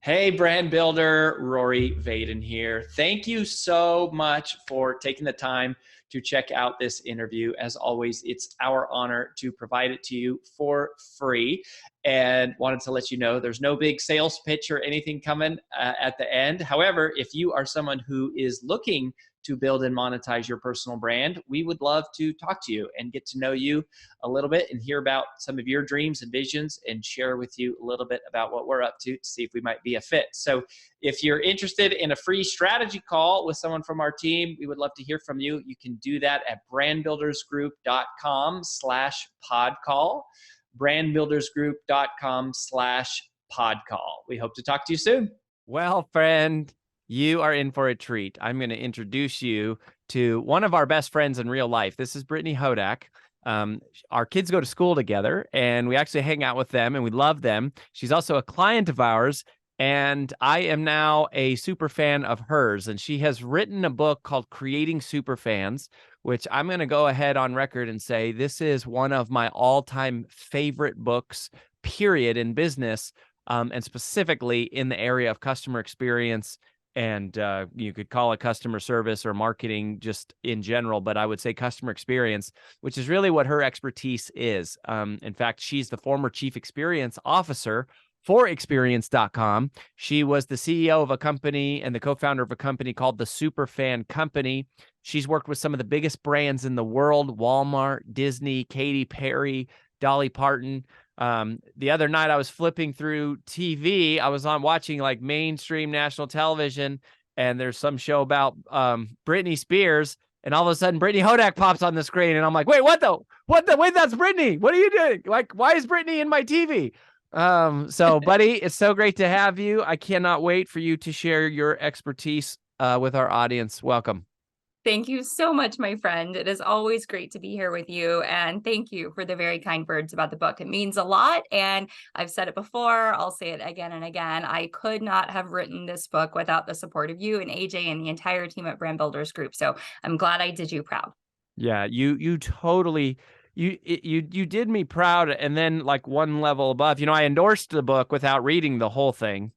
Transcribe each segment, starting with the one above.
Hey, brand builder, Rory Vaden here. Thank you so much for taking the time to check out this interview. As always, it's our honor to provide it to you for free. And wanted to let you know there's no big sales pitch or anything coming at the end. However, if you are someone who is looking to build and monetize your personal brand, we would love to talk to you and get to know you a little bit and hear about some of your dreams and visions and share with you a little bit about what we're up to see if we might be a fit. So if you're interested in a free strategy call with someone from our team, we would love to hear from you. You can do that at brandbuildersgroup.com/podcall, brandbuildersgroup.com/podcall. We hope to talk to you soon. Well, friend, you are in for a treat. I'm going to introduce you to one of our best friends in real life. This is Brittany Hodak. Our kids go to school together, and we actually hang out with them, and we love them. She's also a client of ours, and I am now a super fan of hers. And she has written a book called Creating Superfans, which I'm going to go ahead on record and say this is one of my all-time favorite books, period, in business, and specifically in the area of customer experience. And you could call it customer service or marketing just in general, but I would say customer experience, which is really what her expertise is. In fact, she's the former chief experience officer for experience.com. She was the CEO of a company and the co-founder of a company called the Superfan Company. She's worked with some of the biggest brands in the world: Walmart, Disney, Katy Perry, Dolly Parton. The other night I was flipping through TV. I was watching like mainstream national television, and there's some show about Britney Spears, and all of a sudden Brittany Hodak pops on the screen, and I'm like, wait, wait, that's Britney. What are you doing? Like, why is Britney in my TV? So buddy, it's so great to have you. I cannot wait for you to share your expertise with our audience. Welcome. Thank you so much, my friend. It is always great to be here with you. And thank you for the very kind words about the book. It means a lot. And I've said it before, I'll say it again and again. I could not have written this book without the support of you and AJ and the entire team at Brand Builders Group. So I'm glad I did you proud. Yeah, you totally, you did me proud. And then like one level above, I endorsed the book without reading the whole thing.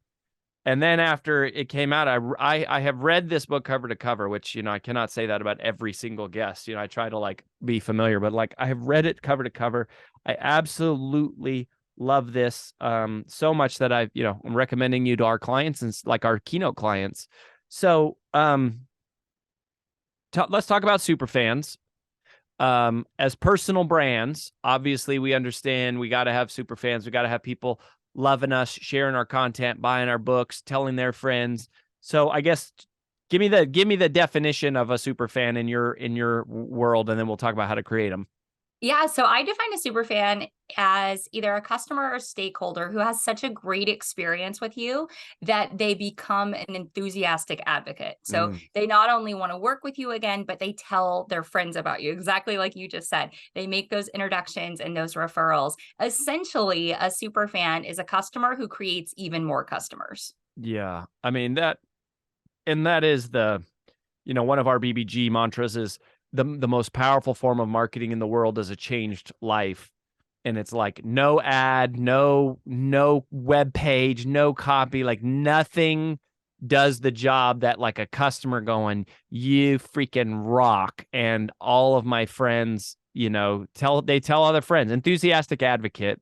And then after it came out, I have read this book cover to cover, which, I cannot say that about every single guest. I try to like be familiar, but like I have read it cover to cover. I absolutely love this so much that I'm recommending you to our clients and like our keynote clients. So let's talk about superfans. As personal brands, obviously we understand we got to have superfans. We got to have people loving us, sharing our content, buying our books, telling their friends. So I guess give me the definition of a super fan in your world, and then we'll talk about how to create them. Yeah, so I define a super fan as either a customer or stakeholder who has such a great experience with you that they become an enthusiastic advocate. So they not only want to work with you again, but they tell their friends about you, exactly like you just said. They make those introductions and those referrals. Essentially, a super fan is a customer who creates even more customers. Yeah, I mean that is the, one of our BBG mantras is the most powerful form of marketing in the world is a changed life. And it's like no ad, no web page, no copy, like nothing does the job that like a customer going, you freaking rock. And all of my friends, tell other friends. Enthusiastic advocate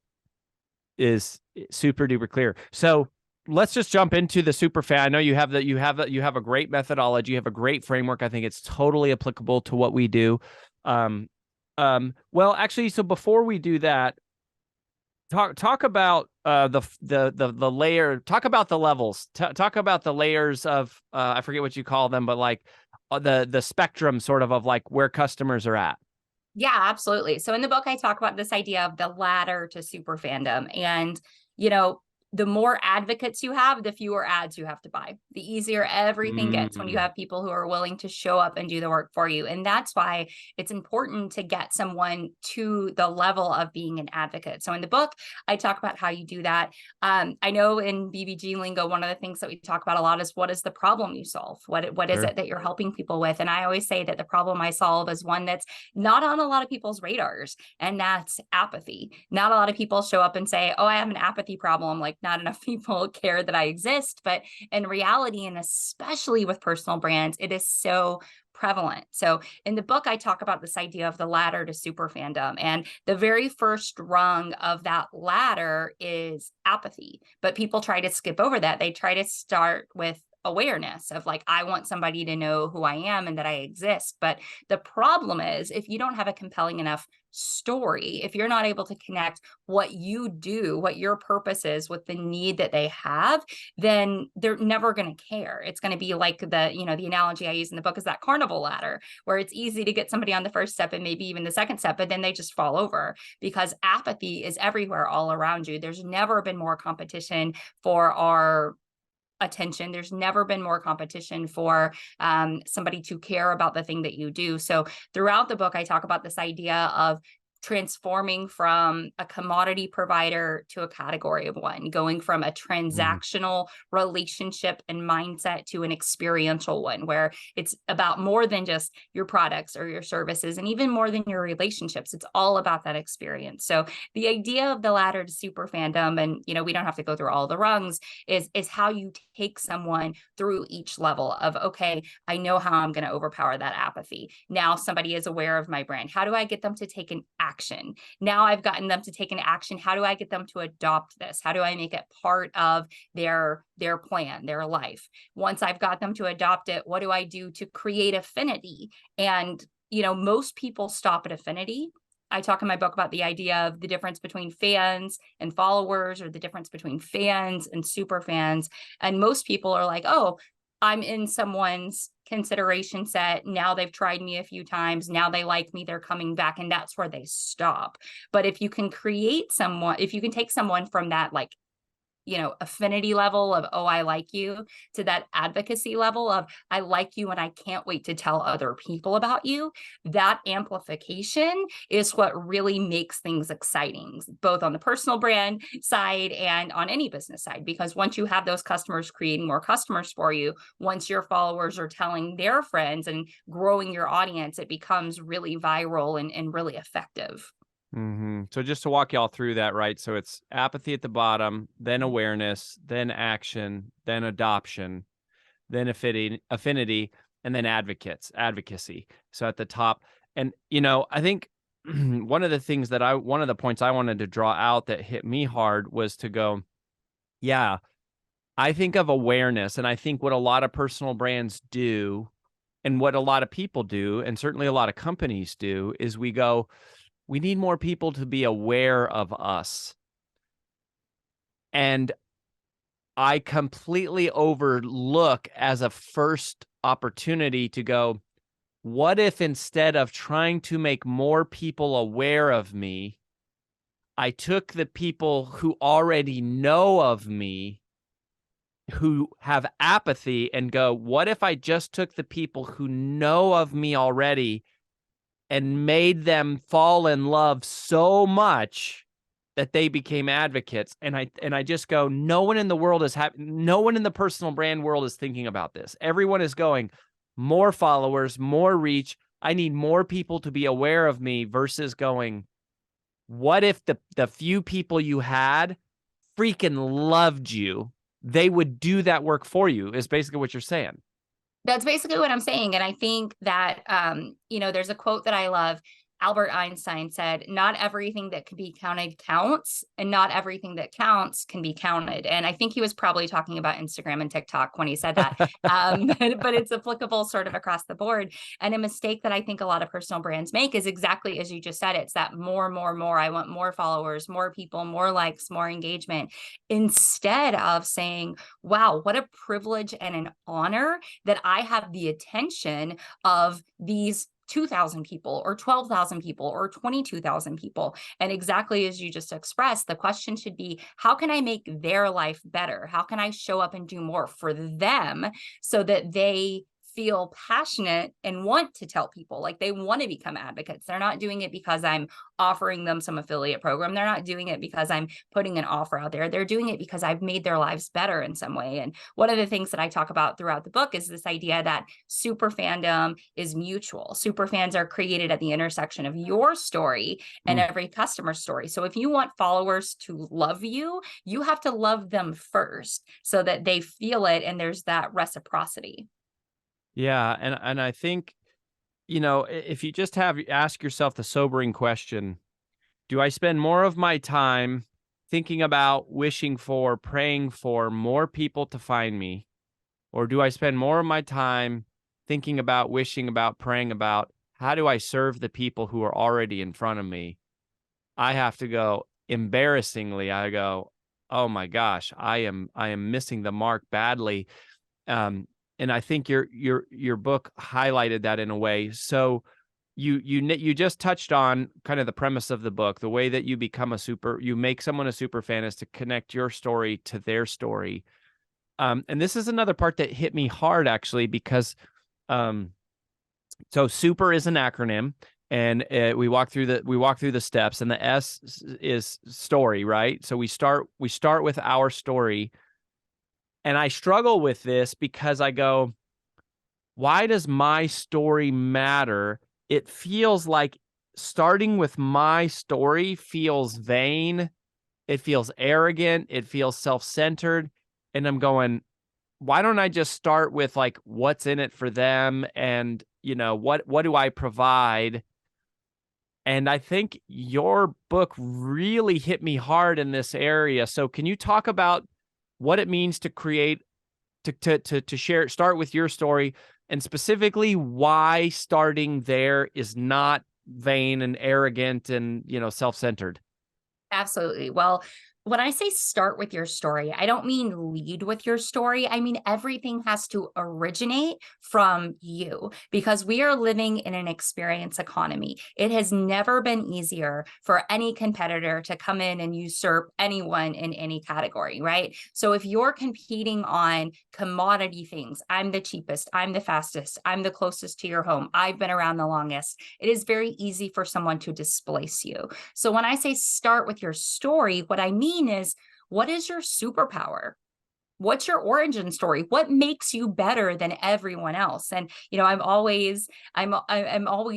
is super duper clear. So let's just jump into the super fan. I know you have a great methodology, you have a great framework. I think it's totally applicable to what we do. Well, actually, so before we do that, talk about the layer. Talk about the levels. Talk about the layers of I forget what you call them, but like the spectrum sort of like where customers are at. Yeah, absolutely. So in the book, I talk about this idea of the ladder to super fandom. And, the more advocates you have, the fewer ads you have to buy. The easier everything gets when you have people who are willing to show up and do the work for you. And that's why it's important to get someone to the level of being an advocate. So in the book, I talk about how you do that. I know in BBG lingo, one of the things that we talk about a lot is what is the problem you solve? What is it that you're helping people with? And I always say that the problem I solve is one that's not on a lot of people's radars, and that's apathy. Not a lot of people show up and say, oh, I have an apathy problem. Like, like not enough people care that I exist. But in reality, and especially with personal brands, it is so prevalent. So in the book, I talk about this idea of the ladder to super fandom. And the very first rung of that ladder is apathy. But people try to skip over that. They try to start with awareness of like, I want somebody to know who I am and that I exist. But the problem is, if you don't have a compelling enough story, if you're not able to connect what you do, what your purpose is with the need that they have, then they're never going to care. It's going to be like the, you know, the analogy I use in the book is that carnival ladder, where it's easy to get somebody on the first step and maybe even the second step, but then they just fall over because apathy is everywhere all around you. There's never been more competition for our attention. There's never been more competition for somebody to care about the thing that you do. So throughout the book, I talk about this idea of transforming from a commodity provider to a category of one, going from a transactional relationship and mindset to an experiential one, where it's about more than just your products or your services, and even more than your relationships. It's all about that experience. So the idea of the ladder to super fandom, and you know, we don't have to go through all the rungs, is how you take someone through each level of, okay, I know how I'm going to overpower that apathy. Now somebody is aware of my brand. How do I get them to take an action? Now I've gotten them to take an action. How do I get them to adopt this? How do I make it part of their plan, their life? Once I've got them to adopt it, what do I do to create affinity? And, you know, most people stop at affinity. I talk in my book about the idea of the difference between fans and followers, or the difference between fans and super fans. And most people are like, oh, I'm in someone's consideration set. Now they've tried me a few times. Now they like me. They're coming back. And that's where they stop. But if you can create someone, if you can take someone from that, like, you know, affinity level of, oh, I like you, to that advocacy level of, I like you and I can't wait to tell other people about you, that amplification is what really makes things exciting, both on the personal brand side and on any business side. Because once you have those customers creating more customers for you, once your followers are telling their friends and growing your audience, it becomes really viral and really effective. So just to walk y'all through that, right? So it's apathy at the bottom, then awareness, then action, then adoption, then affinity, and then advocacy. So at the top, and you know, I think one of the points I wanted to draw out that hit me hard was to go, yeah, I think of awareness, and I think what a lot of personal brands do, and what a lot of people do, and certainly a lot of companies do, is we go, we need more people to be aware of us. And I completely overlook as a first opportunity to go, what if instead of trying to make more people aware of me, I took the people who already know of me, who have apathy, and go, what if I just took the people who know of me already and made them fall in love so much that they became advocates? And I just go, no one in the world is no one in the personal brand world is thinking about this. Everyone is going, more followers, more reach. I need more people to be aware of me, versus going, what if the few people you had freaking loved you? They would do that work for you, is basically what you're saying. That's basically what I'm saying. And I think that, you know, there's a quote that I love. Albert Einstein said, not everything that can be counted counts, and not everything that counts can be counted. And I think he was probably talking about Instagram and TikTok when he said that. But it's applicable sort of across the board. And a mistake that I think a lot of personal brands make is exactly as you just said. It's that more. I want more followers, more people, more likes, more engagement, instead of saying, wow, what a privilege and an honor that I have the attention of these 2,000 people or 12,000 people or 22,000 people. And exactly as you just expressed, the question should be, how can I make their life better? How can I show up and do more for them so that they feel passionate and want to tell people, like they want to become advocates. They're not doing it because I'm offering them some affiliate program. They're not doing it because I'm putting an offer out there. They're doing it because I've made their lives better in some way. And one of the things that I talk about throughout the book is this idea that super fandom is mutual. Super fans are created at the intersection of your story and every customer story. So if you want followers to love you, you have to love them first so that they feel it and there's that reciprocity. Yeah. And I think, if you just ask yourself the sobering question, do I spend more of my time thinking about, wishing for, praying for more people to find me? Or do I spend more of my time thinking about, wishing about, praying about, how do I serve the people who are already in front of me? I have to go, embarrassingly, I go, oh my gosh, I am missing the mark badly. And I think your book highlighted that in a way. So you just touched on kind of the premise of the book. The way that you you make someone a super fan is to connect your story to their story. And this is another part that hit me hard, actually, because so super is an acronym, and we walk through the steps, and the S is story, right? So we start with our story. And I struggle with this because I go, why does my story matter? It feels like starting with my story feels vain. It feels arrogant. It feels self-centered. And I'm going, why don't I just start with like what's in it for them, and what do I provide? And I think your book really hit me hard in this area. So can you talk about what it means to create, to share, start with your story, and specifically why starting there is not vain and arrogant and, self-centered? Absolutely. Well, when I say start with your story, I don't mean lead with your story. I mean, everything has to originate from you, because we are living in an experience economy. It has never been easier for any competitor to come in and usurp anyone in any category, right? So if you're competing on commodity things, I'm the cheapest, I'm the fastest, I'm the closest to your home, I've been around the longest, it is very easy for someone to displace you. So when I say start with your story, what I mean is, what is your superpower? What's your origin story? What makes you better than everyone else? And, I'm always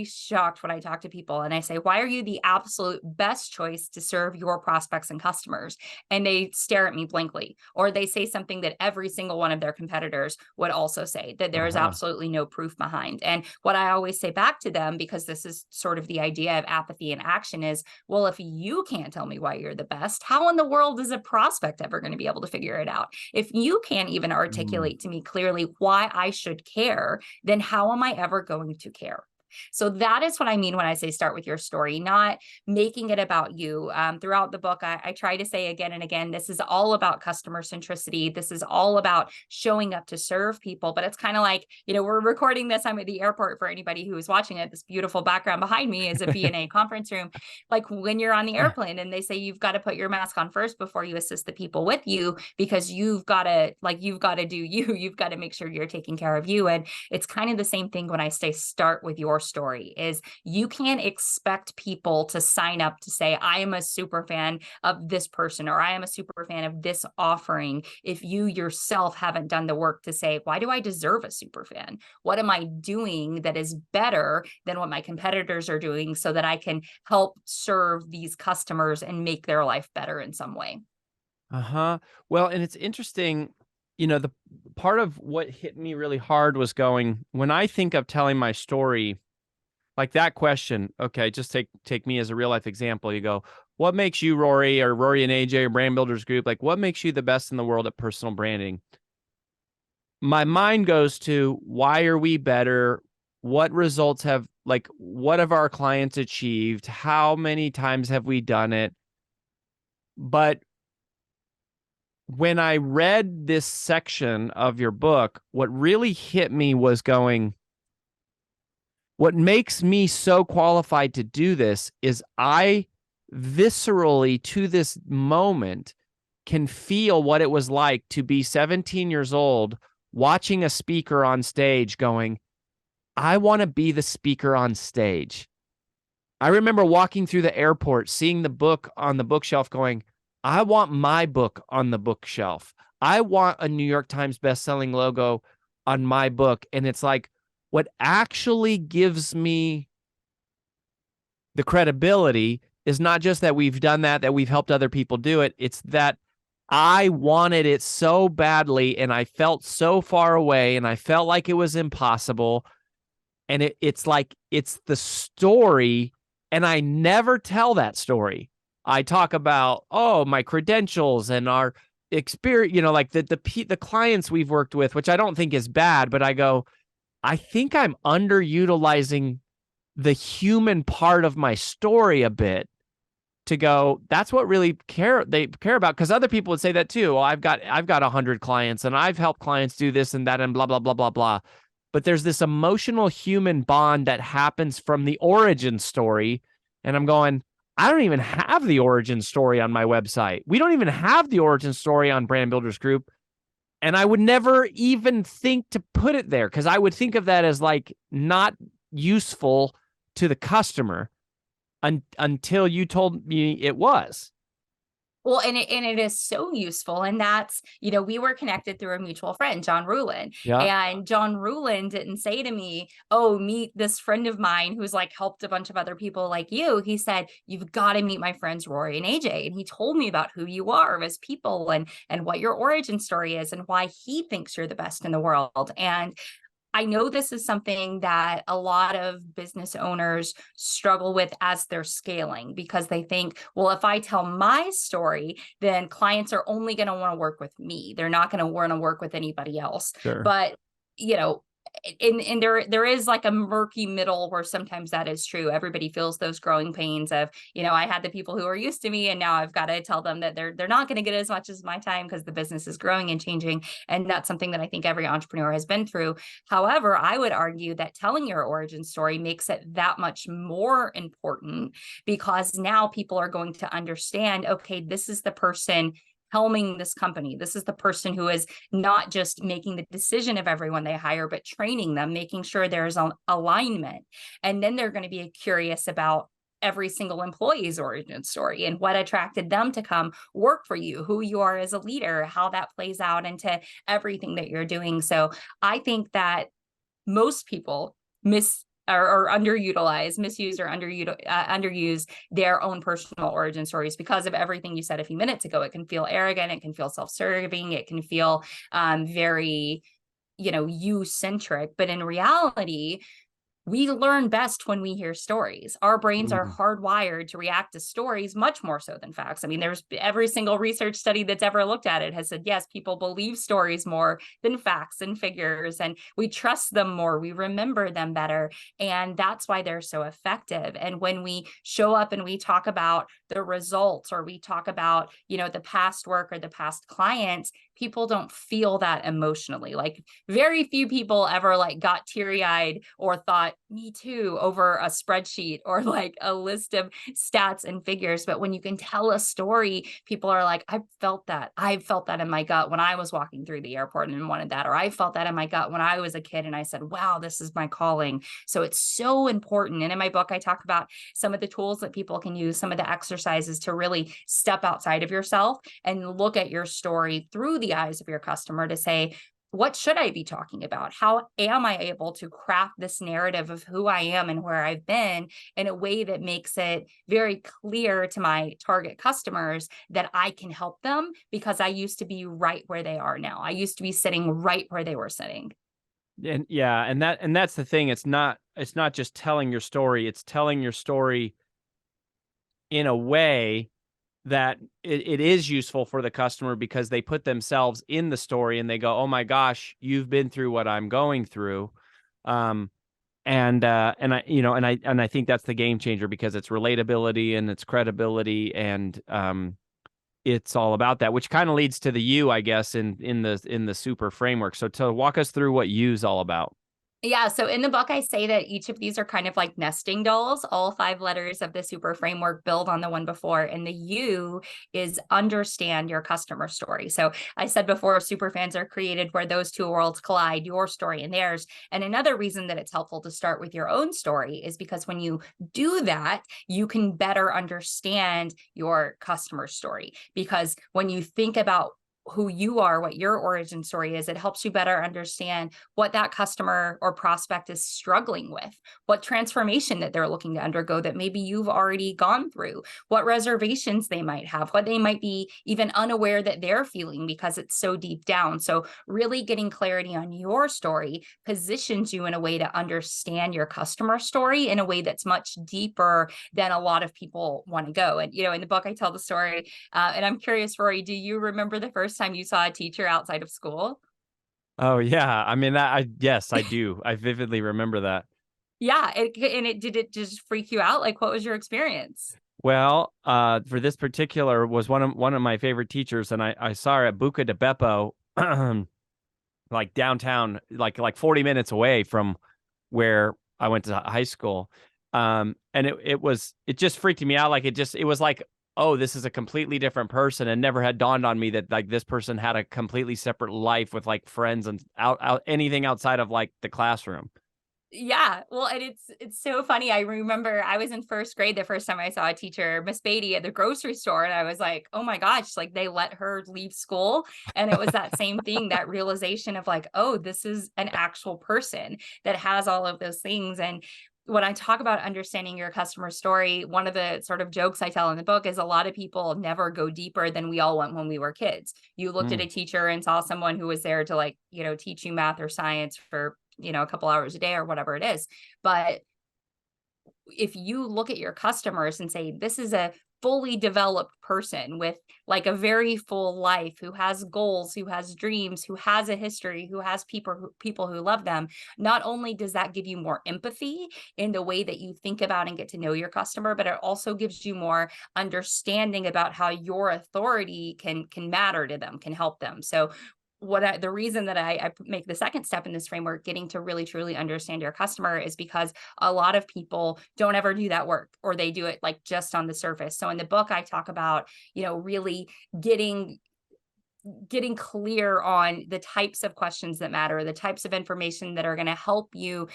shocked when I talk to people and I say, why are you the absolute best choice to serve your prospects and customers? And they stare at me blankly, or they say something that every single one of their competitors would also say, that there is absolutely no proof behind. And what I always say back to them, because this is sort of the idea of apathy in action, is, well, if you can't tell me why you're the best, how in the world is a prospect ever going to be able to figure it out? If you can't even articulate to me clearly why I should care, then how am I ever going to care? So that is what I mean when I say start with your story, not making it about you. Throughout the book, I try to say again and again, this is all about customer centricity. This is all about showing up to serve people. But it's kind of like, we're recording this. I'm at the airport for anybody who is watching it. This beautiful background behind me is a B&A conference room. Like when you're on the airplane and they say you've got to put your mask on first before you assist the people with you, because you've got to do you. You've got to make sure you're taking care of you. And it's kind of the same thing when I say start with your story. Is you can't expect people to sign up to say, I am a super fan of this person, or I am a super fan of this offering, if you yourself haven't done the work to say, why do I deserve a super fan? What am I doing that is better than what my competitors are doing, so that I can help serve these customers and make their life better in some way? Well, and it's interesting, the part of what hit me really hard was going, when I think of telling my story, like that question, okay, just take me as a real life example. You go, what makes you, Rory, or Rory and AJ, or Brand Builders Group, like what makes you the best in the world at personal branding? My mind goes to, why are we better? What results what have our clients achieved? How many times have we done it? But when I read this section of your book, what really hit me was going, what makes me so qualified to do this is I viscerally, to this moment, can feel what it was like to be 17 years old, watching a speaker on stage going, I want to be the speaker on stage. I remember walking through the airport, seeing the book on the bookshelf going, I want my book on the bookshelf. I want a New York Times bestselling logo on my book. And it's like, what actually gives me the credibility is not just that we've done that we've helped other people do it. It's that I wanted it so badly and I felt so far away and I felt like it was impossible. And it's like, it's the story. And I never tell that story. I talk about, my credentials and our experience, like the clients we've worked with, which I don't think is bad, but I go, I think I'm underutilizing the human part of my story a bit to go, that's what really they care about. Because other people would say that too. Well, I've got 100 clients and I've helped clients do this and that and blah, blah, blah, blah, blah. But there's this emotional human bond that happens from the origin story. And I'm going, I don't even have the origin story on my website. We don't even have the origin story on Brand Builders Group. And I would never even think to put it there because I would think of that as like not useful to the customer until you told me it was. Well, and it is so useful. And that's, we were connected through a mutual friend, John Rulin. Yeah. And John Rulin didn't say to me, oh, meet this friend of mine who's like helped a bunch of other people like you. He said, you've got to meet my friends, Rory and AJ. And he told me about who you are as people and what your origin story is and why he thinks you're the best in the world. And I know this is something that a lot of business owners struggle with as they're scaling because they think, well, if I tell my story, then clients are only going to want to work with me. They're not going to want to work with anybody else. Sure. But, and there is like a murky middle where sometimes that is true. Everybody feels those growing pains of, I had the people who are used to me and now I've got to tell them that they're not going to get as much as my time because the business is growing and changing. And that's something that I think every entrepreneur has been through. However, I would argue that telling your origin story makes it that much more important because now people are going to understand, okay, this is the person helming this company. This is the person who is not just making the decision of everyone they hire, but training them, making sure there's an alignment. And then they're going to be curious about every single employee's origin story and what attracted them to come work for you, who you are as a leader, how that plays out into everything that you're doing. So I think that most people underutilize, misuse or underuse their own personal origin stories because of everything you said a few minutes ago. It can feel arrogant. It can feel self-serving. It can feel very, you-centric. But in reality, we learn best when we hear stories. Our brains are hardwired to react to stories much more so than facts. I mean, there's every single research study that's ever looked at it has said, yes, people believe stories more than facts and figures, and we trust them more. We remember them better. And that's why they're so effective. And when we show up and we talk about the results or we talk about, the past work or the past clients, people don't feel that emotionally. Like very few people ever got teary-eyed or thought, me too, over a spreadsheet or like a list of stats and figures. But when you can tell a story, people are like, I felt that. I felt that in my gut when I was walking through the airport and wanted that. Or I felt that in my gut when I was a kid and I said, wow, this is my calling. So it's so important. And in my book, I talk about some of the tools that people can use, some of the exercises to really step outside of yourself and look at your story through the eyes of your customer to say, what should I be talking about? How am I able to craft this narrative of who I am and where I've been in a way that makes it very clear to my target customers that I can help them because I used to be right where they are now. I used to be sitting right where they were sitting. And yeah, and that's the thing. It's not just telling your story. It's telling your story in a way that it is useful for the customer because they put themselves in the story and they go, oh my gosh, you've been through what I'm going through. And I think that's the game changer because it's relatability and it's credibility and it's all about that, which kind of leads to the U, I guess, in the super framework. So to walk us through what U is all about. Yeah, so in the book, I say that each of these are kind of like nesting dolls. All 5 letters of the super framework build on the one before, and the U is understand your customer story. So I said before, super fans are created where those two worlds collide, your story and theirs. And another reason that it's helpful to start with your own story is because when you do that, you can better understand your customer story. Because when you think about who you are, what your origin story is, it helps you better understand what that customer or prospect is struggling with, what transformation that they're looking to undergo that maybe you've already gone through, what reservations they might have, what they might be even unaware that they're feeling because it's so deep down. So really getting clarity on your story positions you in a way to understand your customer story in a way that's much deeper than a lot of people want to go. And, in the book, I tell the story, and I'm curious, Rory, do you remember the first time you saw a teacher outside of school? Oh yeah, I mean yes, I do. I vividly remember that. Yeah, did it just freak you out? Like, what was your experience? Well, for this particular was one of my favorite teachers, and I saw her at Buca de Beppo, like downtown, like 40 minutes away from where I went to high school. And it just freaked me out. Like it was like, oh, this is a completely different person, and never had dawned on me that like this person had a completely separate life with like friends and out anything outside of like the classroom. Yeah, well, and it's so funny. I remember I was in first grade the first time I saw a teacher, Miss Beatty, at the grocery store, and I was like, oh my gosh, like they let her leave school. And it was that same thing, that realization of like, oh, this is an actual person that has all of those things. And when I talk about understanding your customer story, one of the sort of jokes I tell in the book is a lot of people never go deeper than we all went when we were kids. You looked at Mm. a teacher and saw someone who was there to like, teach you math or science for, a couple hours a day or whatever it is. But if you look at your customers and say, this is a fully developed person with like a very full life, who has goals, who has dreams, who has a history, who has people who love them, not only does that give you more empathy in the way that you think about and get to know your customer, but it also gives you more understanding about how your authority can matter to them, can help them. So the reason that I make the second step in this framework, getting to really truly understand your customer, is because a lot of people don't ever do that work, or they do it like just on the surface. So in the book, I talk about, really getting clear on the types of questions that matter, the types of information that are going to help you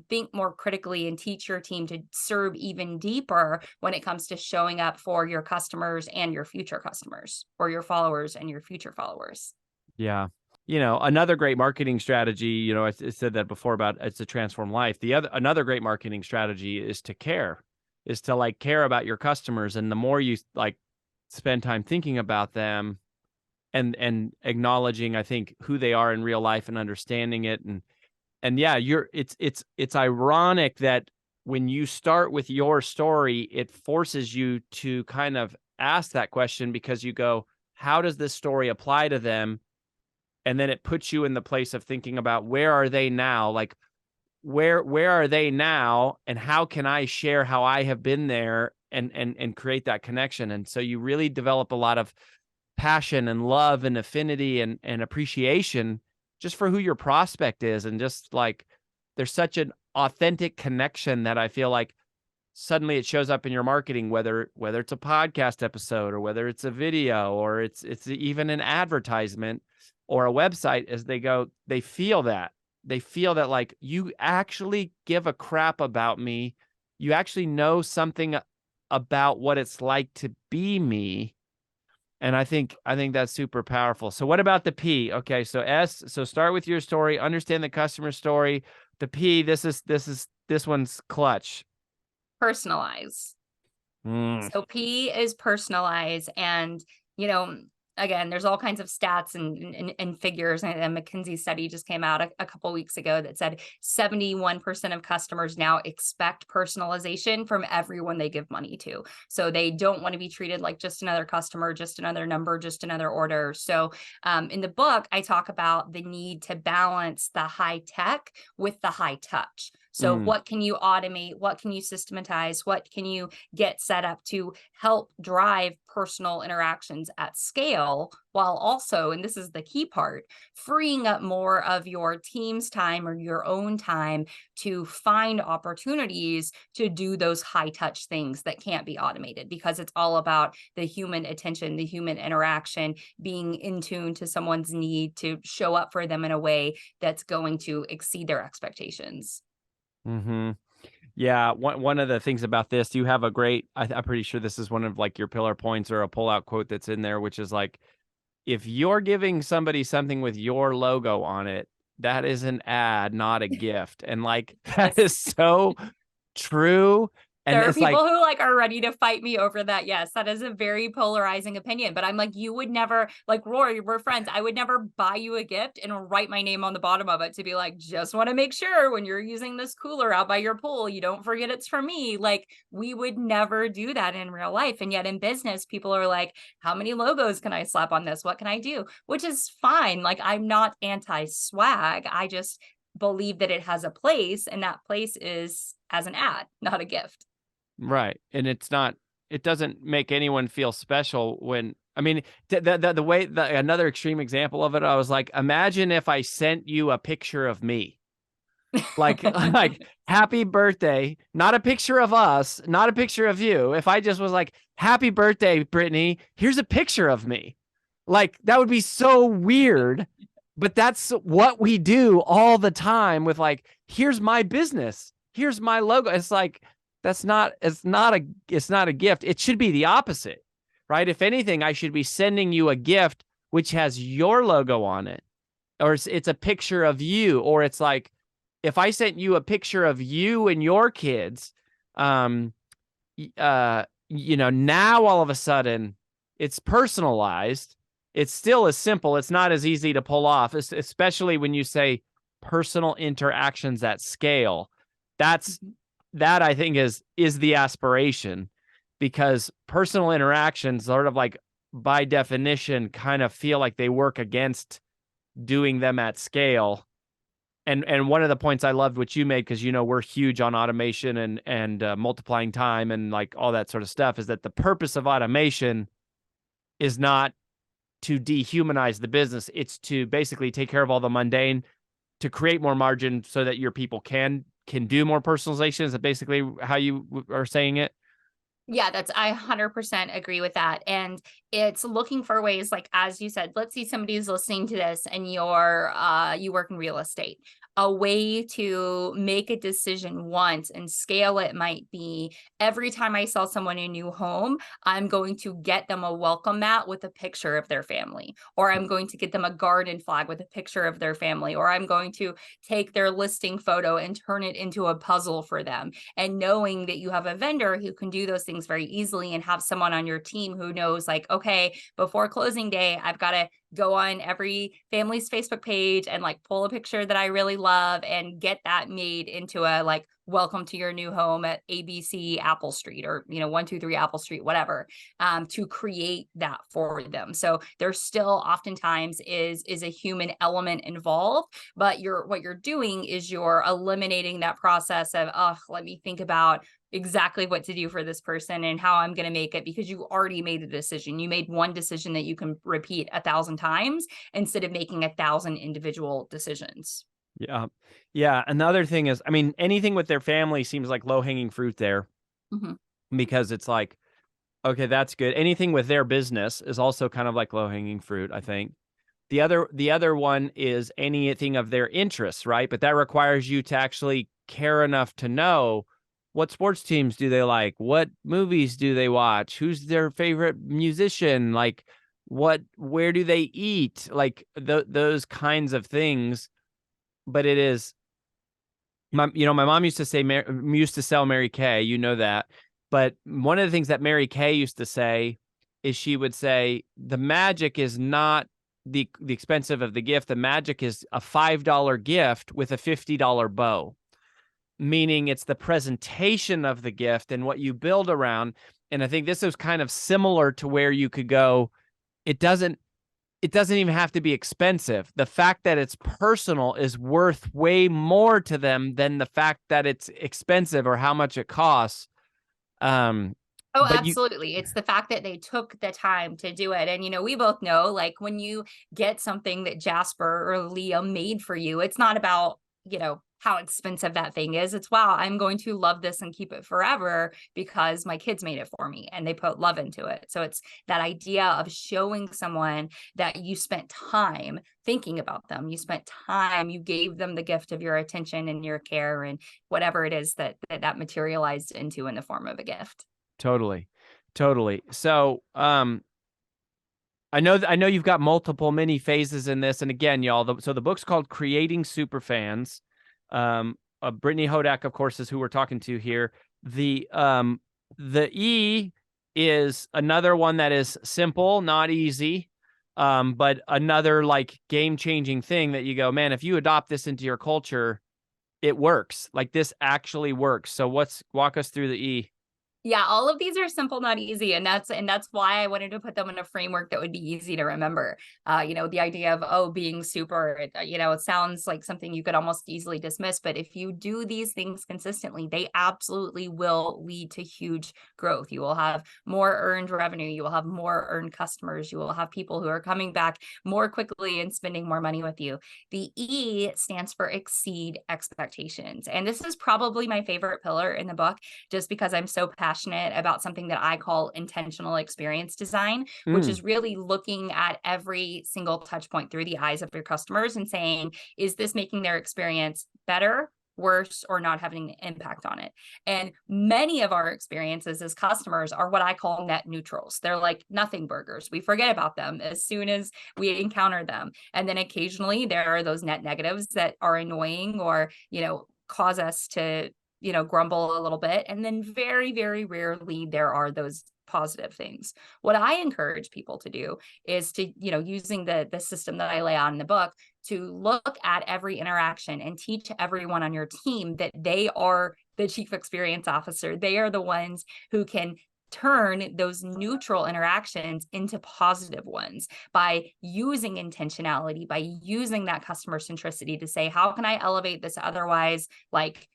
think more critically and teach your team to serve even deeper when it comes to showing up for your customers and your future customers, or your followers and your future followers. Yeah. Another great marketing strategy, I said that before about it's to transform life. Another great marketing strategy is to care, is to like care about your customers. And the more you like spend time thinking about them and acknowledging, I think, who they are in real life and understanding it. And yeah, it's ironic that when you start with your story, it forces you to kind of ask that question, because you go, how does this story apply to them? And then it puts you in the place of thinking about, where are they now? Like, where are they now? And how can I share how I have been there and create that connection? And so you really develop a lot of passion and love and affinity and appreciation just for who your prospect is. And just like, there's such an authentic connection that I feel like suddenly it shows up in your marketing, whether it's a podcast episode, or whether it's a video, or it's even an advertisement or a website. As they feel that like, you actually give a crap about me. You actually know something about what it's like to be me. And I think that's super powerful. So what about the P? Okay, so S, so start with your story, understand the customer story. The P, this one's clutch. Personalize. So P is personalize. And, again, there's all kinds of stats and figures. And a McKinsey study just came out a couple weeks ago that said 71% of customers now expect personalization from everyone they give money to. So they don't want to be treated like just another customer, just another number, just another order. So in the book, I talk about the need to balance the high tech with the high touch. So what can you automate? What can you systematize? What can you get set up to help drive personal interactions at scale, while also, and this is the key part, freeing up more of your team's time or your own time to find opportunities to do those high touch things that can't be automated, because it's all about the human attention, the human interaction, being in tune to someone's need to show up for them in a way that's going to exceed their expectations. Mm-hmm. Yeah. One of the things about this, you have a great, I'm pretty sure this is one of like your pillar points or a pullout quote that's in there, which is like, if you're giving somebody something with your logo on it, that is an ad, not a gift. And like, that is so true. And there are it's people like, who like are ready to fight me over that. Yes, that is a very polarizing opinion, but I'm like, you would never, like, Rory, we're friends, I would never buy you a gift and write my name on the bottom of it to be like, just want to make sure when you're using this cooler out by your pool, you don't forget it's for me. Like, we would never do that in real life. And yet in business, people are like, how many logos can I slap on this? What can I do? Which is fine. Like, I'm not anti-swag. I just believe that it has a place, and that place is as an ad, not a gift. right. And it's not, it doesn't make anyone feel special when, I mean, the way, another extreme example of it, I was like, imagine if I sent you a picture of me, like, like happy birthday, not a picture of us, not a picture of you. If I just was like, happy birthday, Brittany, here's a picture of me. Like, that would be so weird, but that's what we do all the time with like, here's my business, here's my logo. It's like, it's not a gift. It should be the opposite, right? If anything, I should be sending you a gift which has your logo on it, or it's a picture of you, or it's like, if I sent you a picture of you and your kids, now all of a sudden it's personalized. It's still as simple. It's not as easy to pull off, especially when you say personal interactions at scale. That I think is the aspiration, because personal interactions sort of like by definition kind of feel like they work against doing them at scale. And one of the points I loved what you made, because we're huge on automation and multiplying time and like all that sort of stuff, is that the purpose of automation is not to dehumanize the business. It's to basically take care of all the mundane, to create more margin so that your people can do more personalization. Is that basically how you are saying it? Yeah, I 100% agree with that. And it's looking for ways, like, as you said, let's see somebody's listening to this and you work in real estate. A way to make a decision once and scale it might be, every time I sell someone a new home, I'm going to get them a welcome mat with a picture of their family, or I'm going to get them a garden flag with a picture of their family, or I'm going to take their listing photo and turn it into a puzzle for them. And knowing that you have a vendor who can do those things very easily, and have someone on your team who knows, like, okay, before closing day, I've got to go on every family's Facebook page and like pull a picture that I really love and get that made into a like, welcome to your new home at ABC Apple Street, or 123 Apple Street, whatever, to create that for them. So there's still oftentimes is a human element involved, but what you're doing is you're eliminating that process of, let me think about exactly what to do for this person and how I'm going to make it, because you already made a decision. You made one decision that you can repeat 1,000 times instead of making 1,000 individual decisions. Yeah. Yeah. And the other thing is, I mean, anything with their family seems like low-hanging fruit there, because it's like, okay, that's good. Anything with their business is also kind of like low-hanging fruit, I think. The other one is anything of their interests, right? But that requires you to actually care enough to know, what sports teams do they like? What movies do they watch? Who's their favorite musician? Like, where do they eat? Like those kinds of things. But it is, my mom used to say, used to sell Mary Kay, that. But one of the things that Mary Kay used to say is, she would say, the magic is not the expensive of the gift. The magic is a $5 gift with a $50 bow. Meaning it's the presentation of the gift and what you build around. And I think this is kind of similar to where you could go. It doesn't, it doesn't even have to be expensive. The fact that it's personal is worth way more to them than the fact that it's expensive or how much it costs. Oh, But absolutely. It's the fact that they took the time to do it. And, we both know, like, when you get something that Jasper or Liam made for you, it's not about, how expensive that thing is. It's, wow, I'm going to love this and keep it forever because my kids made it for me and they put love into it. So it's that idea of showing someone that you spent time thinking about them. You spent time, you gave them the gift of your attention and your care and whatever it is that materialized into in the form of a gift. Totally. So, I know you've got many phases in this, and again, y'all. So the book's called "Creating Superfans." Brittany Hodak, of course, is who we're talking to here. The E is another one that is simple, not easy, but another like game-changing thing that you go, man, if you adopt this into your culture, it works. Like this actually works. So walk us through the E. Yeah, all of these are simple, not easy. And that's why I wanted to put them in a framework that would be easy to remember. The idea of, being super, it sounds like something you could almost easily dismiss. But if you do these things consistently, they absolutely will lead to huge growth. You will have more earned revenue. You will have more earned customers. You will have people who are coming back more quickly and spending more money with you. The E stands for exceed expectations. And this is probably my favorite pillar in the book, just because I'm so passionate about something that I call intentional experience design, which is really looking at every single touch point through the eyes of your customers and saying, is this making their experience better, worse, or not having an impact on it? And many of our experiences as customers are what I call net neutrals. They're like nothing burgers. We forget about them as soon as we encounter them. And then occasionally there are those net negatives that are annoying or, cause us to grumble a little bit. And then very, very rarely there are those positive things. What I encourage people to do is to, using the system that I lay out in the book, to look at every interaction and teach everyone on your team that they are the chief experience officer. They are the ones who can turn those neutral interactions into positive ones by using intentionality, by using that customer centricity to say, how can I elevate this otherwise like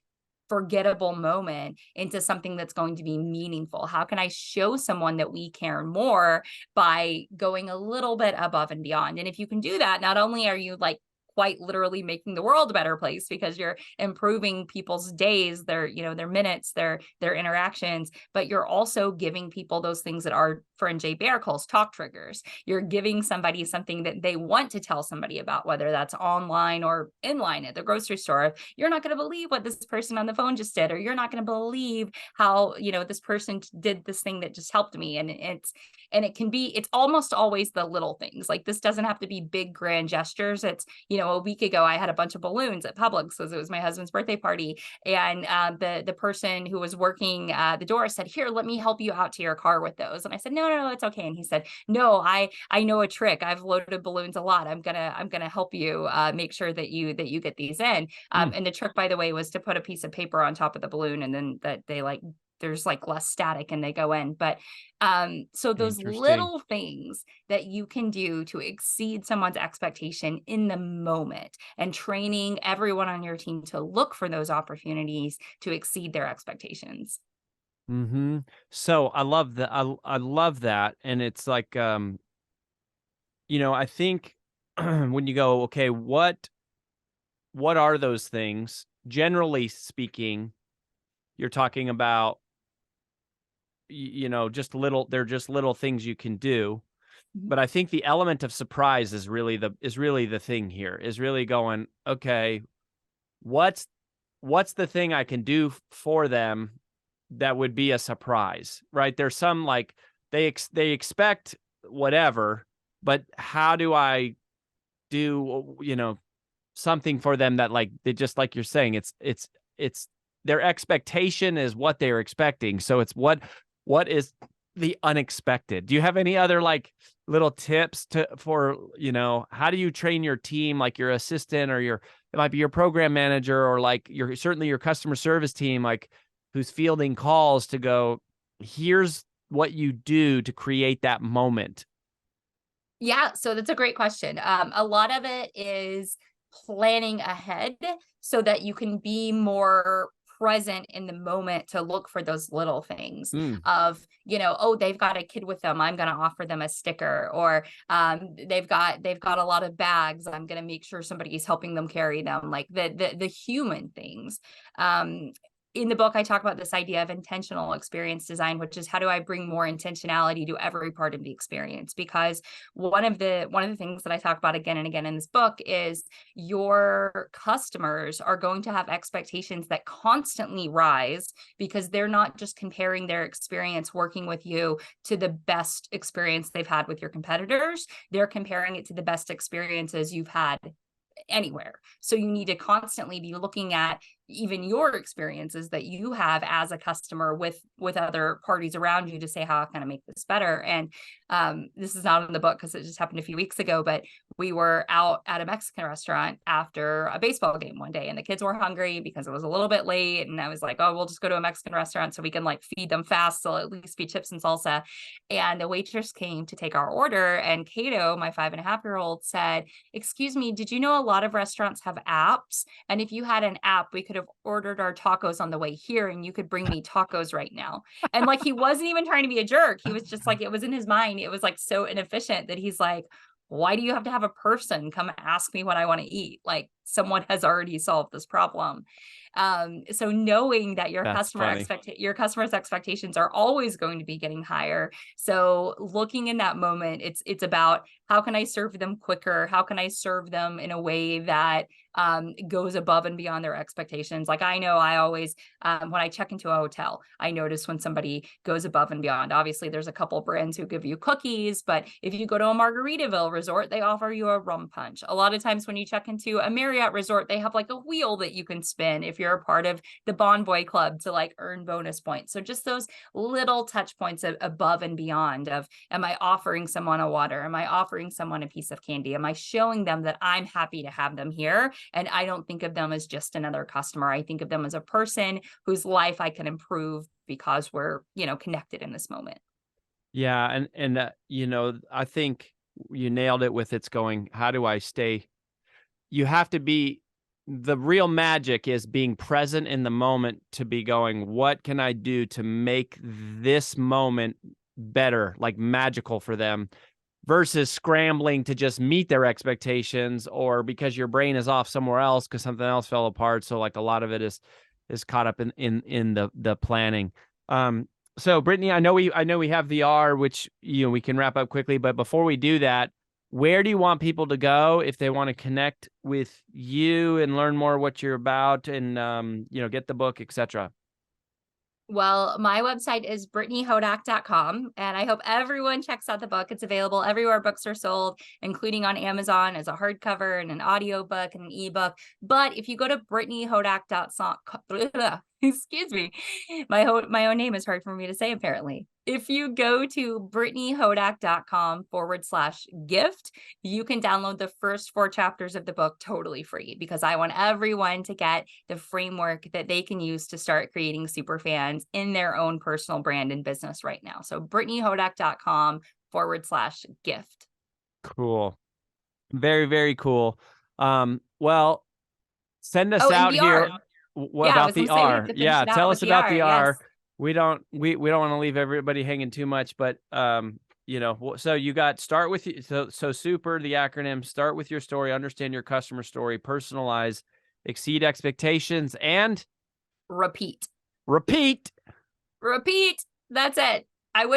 forgettable moment into something that's going to be meaningful? How can I show someone that we care more by going a little bit above and beyond? And if you can do that, not only are you like quite literally making the world a better place because you're improving people's days, their minutes, their interactions, but you're also giving people those things that our friend Jay Bear calls talk triggers. You're giving somebody something that they want to tell somebody about, whether that's online or in line at the grocery store. You're not going to believe what this person on the phone just did, or you're not going to believe how, this person did this thing that just helped me. And it's almost always the little things. Like, this doesn't have to be big grand gestures. It's, a week ago, I had a bunch of balloons at Publix because it was my husband's birthday party. And the person who was working the door said, here, let me help you out to your car with those. And I said, no, it's okay. And he said, no, I know a trick. I've loaded balloons a lot. I'm gonna help you make sure that you get these in. And the trick, by the way, was to put a piece of paper on top of the balloon, and then that there's like less static and they go in. But so those little things that you can do to exceed someone's expectation in the moment, and training everyone on your team to look for those opportunities to exceed their expectations. So I love that. I love that. And it's like, I think when you go, okay, what are those things? Generally speaking, you're talking about, they're just little things you can do. But I think the element of surprise is really the thing here, is really going, okay, what's the thing I can do for them that would be a surprise, right? There's some like they expect whatever, but how do I do, something for them that, like, they just, like you're saying, it's their expectation is what they're expecting. So it's what is the unexpected. Do you have any other like little tips for how do you train your team, like your assistant or it might be your program manager, or like certainly your customer service team, like who's fielding calls, to go, here's what you do to create that moment? Yeah, so that's a great question. A lot of it is planning ahead so that you can be more present in the moment to look for those little things of, oh, they've got a kid with them, I'm going to offer them a sticker, or they've got a lot of bags, I'm going to make sure somebody's helping them carry them, like the human things. In the book, I talk about this idea of intentional experience design, which is how do I bring more intentionality to every part of the experience? Because one of the things that I talk about again and again in this book is your customers are going to have expectations that constantly rise because they're not just comparing their experience working with you to the best experience they've had with your competitors. They're comparing it to the best experiences you've had anywhere. So you need to constantly be looking at even your experiences that you have as a customer with other parties around you to say, how can I make this better? And this is not in the book because it just happened a few weeks ago, but we were out at a Mexican restaurant after a baseball game one day, and the kids were hungry because it was a little bit late. And I was like, oh, we'll just go to a Mexican restaurant so we can like feed them fast. So at least be chips and salsa. And the waitress came to take our order, and Kato, my 5.5-year-old, said, excuse me, did you know a lot of restaurants have apps? And if you had an app, we could have ordered our tacos on the way here and you could bring me tacos right now. And like, he wasn't even trying to be a jerk. He was just like, it was in his mind. It was like so inefficient that he's like, why do you have to have a person come ask me what I want to eat? Like, someone has already solved this problem. So knowing that your your customers' expectations are always going to be getting higher. So looking in that moment, it's about how can I serve them quicker? How can I serve them in a way that goes above and beyond their expectations? Like, I know I always, when I check into a hotel, I notice when somebody goes above and beyond. Obviously, there's a couple brands who give you cookies, but if you go to a Margaritaville resort, they offer you a rum punch. A lot of times when you check into a Marriott resort, they have like a wheel that you can spin if you're a part of the Bonvoy Club to like earn bonus points. So just those little touch points above and beyond of, am I offering someone a water? Am I offering someone a piece of candy? Am I showing them that I'm happy to have them here? And I don't think of them as just another customer. I think of them as a person whose life I can improve because we're, connected in this moment. Yeah. And I think you nailed it with it's going, how do I stay? You have to be, the real magic is being present in the moment, to be going, what can I do to make this moment better, like magical for them, versus scrambling to just meet their expectations, or because your brain is off somewhere else because something else fell apart. So like a lot of it is caught up in the planning. So Brittany, I know we have the R, which we can wrap up quickly, but before we do that, where do you want people to go if they want to connect with you and learn more what you're about and get the book, etc.? Well, my website is brittanyhodak.com, and I hope everyone checks out the book. It's available everywhere books are sold, including on Amazon as a hardcover and an audiobook and an ebook. But if you go to brittanyhodak.com, excuse me, my own name is hard for me to say, apparently. If you go to brittanyhodak.com/gift, you can download the first 4 chapters of the book totally free, because I want everyone to get the framework that they can use to start creating superfans in their own personal brand and business right now. So brittanyhodak.com/gift. Cool. Very, very cool. Well, send us out here. What about the R? Yeah, tell us about the R. Yes. We don't want to leave everybody hanging too much, but so you got start with so super, the acronym, start with your story, understand your customer story, personalize, exceed expectations, and repeat. That's it. I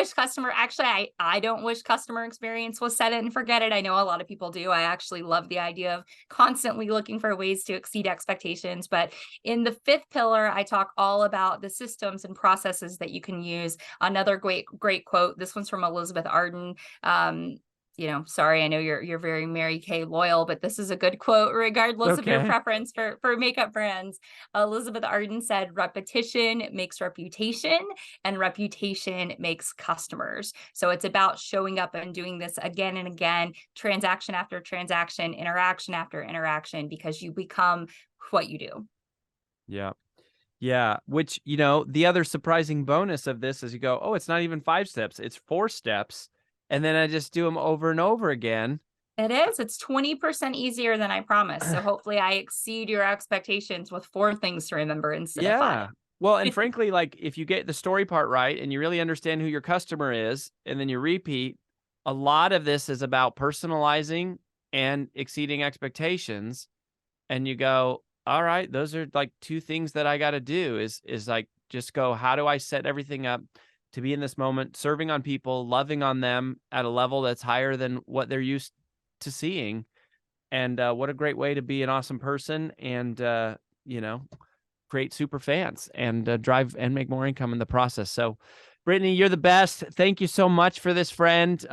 don't wish customer experience was set it and forget it. I know a lot of people do. I actually love the idea of constantly looking for ways to exceed expectations. But in the 5th pillar, I talk all about the systems and processes that you can use. Another great quote. This one's from Elizabeth Arden. Sorry, I know you're very Mary Kay loyal, but this is a good quote regardless of your preference for makeup brands. Elizabeth Arden said, repetition makes reputation, and reputation makes customers. So it's about showing up and doing this again and again, transaction after transaction, interaction after interaction, because you become what you do. Yeah. Yeah. Which, the other surprising bonus of this is you go, oh, it's not even 5 steps. It's 4 steps. and then I just do them over and over again. It is. It's 20% easier than I promised. So hopefully I exceed your expectations with 4 things to remember instead of 5. Well, and frankly, like if you get the story part right and you really understand who your customer is, and then you repeat, a lot of this is about personalizing and exceeding expectations. And you go, all right, those are like 2 things that I got to do is like, just go, how do I set everything up to be in this moment, serving on people, loving on them at a level that's higher than what they're used to seeing. And what a great way to be an awesome person and, create super fans and drive and make more income in the process. So, Brittany, you're the best. Thank you so much for this, friend.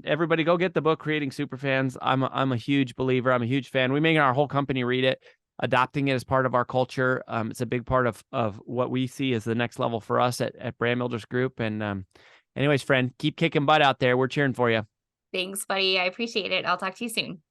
Everybody go get the book, Creating Superfans. I'm a huge believer. I'm a huge fan. We make our whole company read it, adopting it as part of our culture. It's a big part of what we see as the next level for us at Brand Builders Group. And anyways, friend, keep kicking butt out there. We're cheering for you. Thanks, buddy. I appreciate it. I'll talk to you soon.